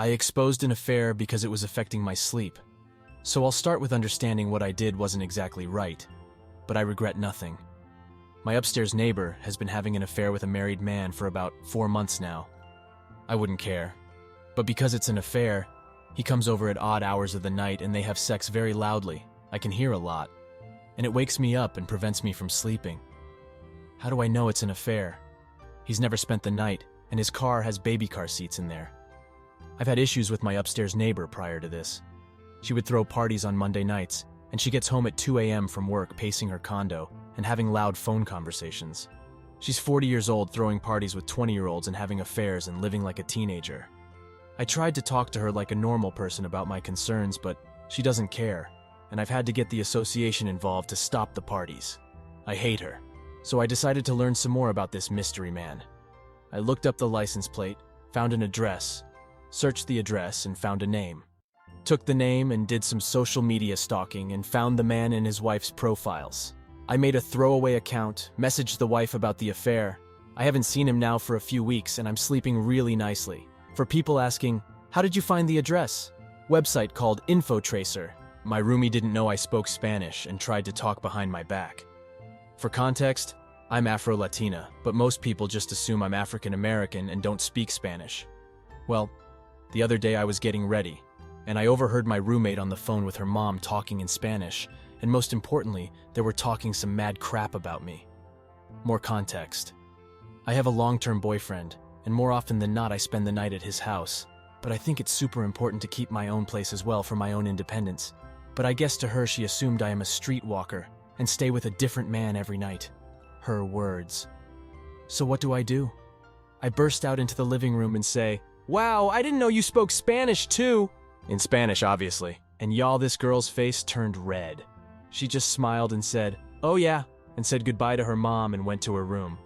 I exposed an affair because it was affecting my sleep. So I'll start with understanding what I did wasn't exactly right, but I regret nothing. My upstairs neighbor has been having an affair with a married man for about 4 months now. I wouldn't care. But because it's an affair, he comes over at odd hours of the night and they have sex very loudly. I can hear a lot. And it wakes me up and prevents me from sleeping. How do I know it's an affair? He's never spent the night, and his car has baby car seats in there. I've had issues with my upstairs neighbor prior to this. She would throw parties on Monday nights, and she gets home at 2 a.m. from work pacing her condo and having loud phone conversations. She's 40 years old throwing parties with 20-year-olds and having affairs and living like a teenager. I tried to talk to her like a normal person about my concerns, but she doesn't care, and I've had to get the association involved to stop the parties. I hate her, so I decided to learn some more about this mystery man. I looked up the license plate, found an address, searched the address, and found a name. Took the name and did some social media stalking and found the man and his wife's profiles. I made a throwaway account, messaged the wife about the affair. I haven't seen him now for a few weeks and I'm sleeping really nicely. For people asking, how did you find the address? Website called InfoTracer. My roomie didn't know I spoke Spanish and tried to talk behind my back. For context, I'm Afro-Latina, but most people just assume I'm African-American and don't speak Spanish. Well, the other day I was getting ready, and I overheard my roommate on the phone with her mom talking in Spanish, and most importantly, they were talking some mad crap about me. More context. I have a long-term boyfriend, and more often than not I spend the night at his house, but I think it's super important to keep my own place as well for my own independence. But I guess to her she assumed I am a streetwalker and stay with a different man every night. Her words. So what do? I burst out into the living room and say, "Wow, I didn't know you spoke Spanish too!" In Spanish, obviously. And y'all, this girl's face turned red. She just smiled and said, "Oh yeah," and said goodbye to her mom and went to her room.